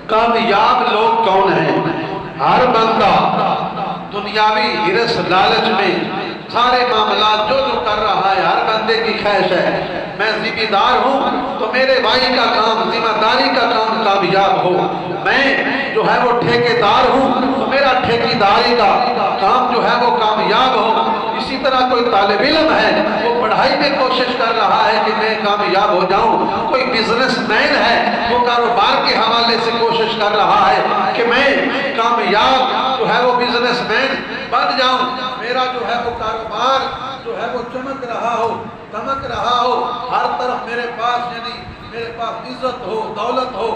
کامیاب لوگ کون ہیں؟ ہر بندہ دنیاوی ہرس لالچ میں سارے معاملات جو کر رہا ہے، ہر بندے کی خواہش ہے میں ذمہ دار ہوں تو میرے بھائی کا کام، ذمہ داری کا کام کامیاب ہو، میں جو ہے وہ ٹھیکیدار ہوں تو میرا ٹھیکیداری کا کام جو ہے وہ کامیاب ہو۔ اسی طرح کوئی طالب علم ہے وہ پڑھائی میں کوشش کر رہا ہے کہ میں کامیاب ہو جاؤں، کوئی بزنس مین ہے وہ کاروبار کے حوالے سے کوشش کر رہا ہے کہ میں کامیاب جو ہے وہ بزنس مین بن جاؤں، میرا جو ہے وہ کاروبار جو ہے وہ چمک رہا ہو، دمک رہا ہو، ہر طرف میرے پاس یعنی میرے پاس عزت ہو، دولت ہو،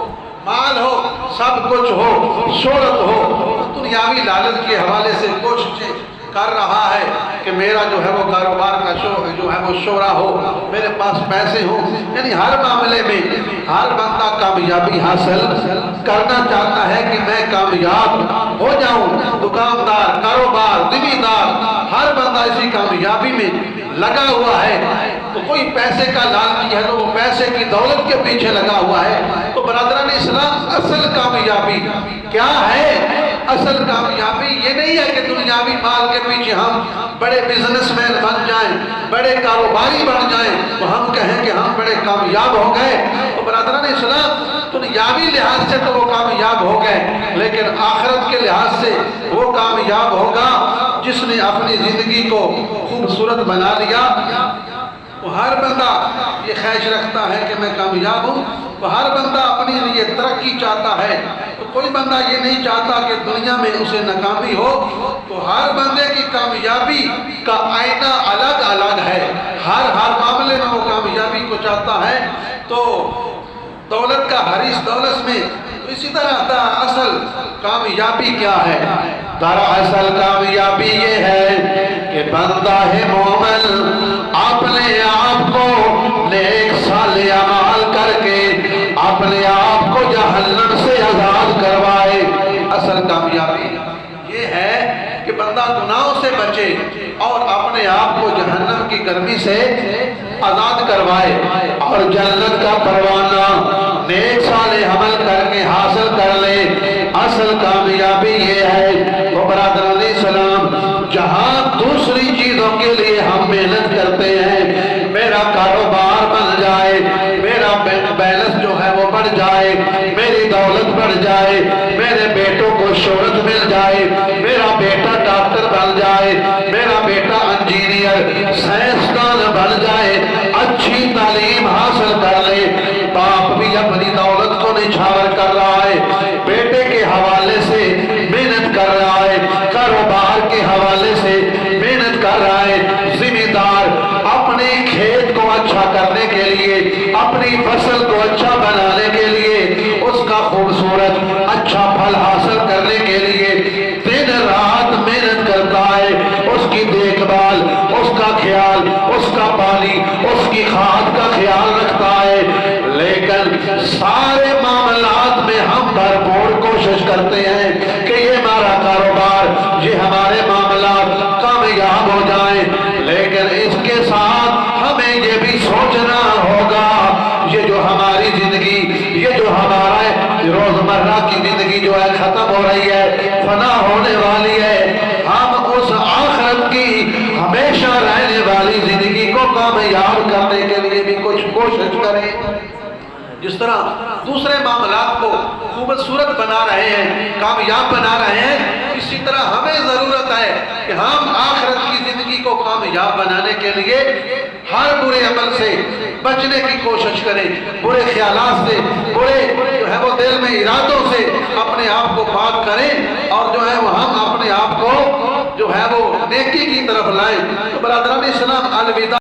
مال ہو، سب کچھ ہو، شہرت ہو، دنیاوی لالچ کے حوالے سے کوششیں کر رہا ہے کہ میرا جو ہے وہ کاروبار کا جو ہے وہ شہرہ ہو، میرے پاس پیسے ہوں، یعنی ہر معاملے میں ہر بندہ کامیابی حاصل کرنا چاہتا ہے کہ میں کامیاب ہو جاؤں۔ دکاندار، کاروبار، ذمہ دار، ہر بندہ اسی کامیابی میں لگا ہوا ہے۔ تو کوئی پیسے کا لالچی ہے تو وہ پیسے کی دولت کے پیچھے لگا ہوا ہے۔ تو برادران اسلام، اصل کامیابی کیا ہے؟ اصل کامیابی یہ نہیں ہے کہ دنیاوی مال کے پیچھے ہم بڑے بزنس مین بن جائیں، بڑے کاروباری بن جائیں تو ہم کہیں کہ ہم بڑے کامیاب ہو گئے۔ تو برادران اسلام، دنیاوی لحاظ سے تو وہ کامیاب ہو گئے، لیکن آخرت کے لحاظ سے وہ کامیاب ہوگا جس نے اپنی زندگی کو خوبصورت بنا لیا۔ وہ ہر بندہ یہ خواہش رکھتا ہے کہ میں کامیاب ہوں، وہ ہر بندہ اپنی لیے ترقی چاہتا ہے، تو کوئی بندہ یہ نہیں چاہتا کہ دنیا میں اسے ناکامی ہو۔ تو ہر بندے کی کامیابی کا آئینہ الگ الگ ہے، ہر معاملے میں وہ کامیابی کو چاہتا ہے۔ تو دولت کا حریص دولت میں اسی طرح اصل کامیابی کیا ہے؟ دراصل کامیابی یہ ہے کہ بندہ ہے مومن اپنے آپ کو نیک صالح اعمال کر کے اپنے آپ کو جہنم سے آزاد کروائے۔ اصل کامیابی یہ ہے کہ بندہ گناہوں سے بچے اور اپنے آپ کو جہنم کی گرمی سے آزاد کروائے اور جنت کا پروانہ نیک صالح عمل کر کے حاصل کر لے۔ اصل کامیابی یہ ہے۔ تو برادران اسلام، جہاں دوسری چیزوں کے لیے ہم محنت کرتے ہیں، میرا کاروبار بن جائے، میرا بینک بیلنس جو ہے وہ بڑھ جائے، میری دولت بڑھ جائے، میرے بیٹوں کو شہرت مل جائے، میرا بیٹا ڈاکٹر بن جائے، میرا بیٹا انجینئر سائنسدان بن جائے، اچھی تعلیم حاصل کر لے۔ باپ بھی اپنی دولت کو نچھاور کر رہا ہے، بیٹے کے حوالے سے محنت کر رہا ہے، کاروبار کے حوالے سے محنت کر رہا ہے، ذمہ دار اپنے کھیت کو اچھا کرنے کے لیے، اپنی فصل کو اچھا بنانے کے لیے، اس کا خوبصورت اچھا پھل حاصل کرنے کے لیے دن رات محنت کرتا ہے، اس کی دیکھ بھال، اس کا خیال، اس کا پانی، اس کی کھاد کا خیال رکھتا ہے۔ لیکن سارے معاملات میں ہم بھرپور کوشش کرتے ہیں کہ یہ ہمارا کاروبار، یہ ہمارے معاملات کامیاب ہو جائیں، لیکن اس کے ساتھ ہمیں یہ بھی سوچنا ہوگا یہ جو ہماری زندگی، یہ جو ہمارا روزمرہ کی زندگی جو ہے ختم ہو رہی ہے، فنا ہونے والی ہے، ہم اس آخرت کی ہمیشہ رہنے والی زندگی کو کامیاب کرنے کے لیے بھی کچھ کوشش کریں۔ جس طرح دوسرے معاملات کو خوبصورت بنا رہے ہیں، کامیاب بنا رہے ہیں، اسی طرح ہمیں ضرورت ہے کہ ہم آخرت کی زندگی کو کامیاب بنانے کے لیے ہر برے عمل سے بچنے کی کوشش کریں، برے خیالات سے، برے جو ہے وہ دل میں ارادوں سے اپنے آپ کو پاک کریں اور جو ہے وہ ہم اپنے آپ کو جو ہے وہ نیکی کی طرف لائیں۔ تو برادران اسلام، الوداع۔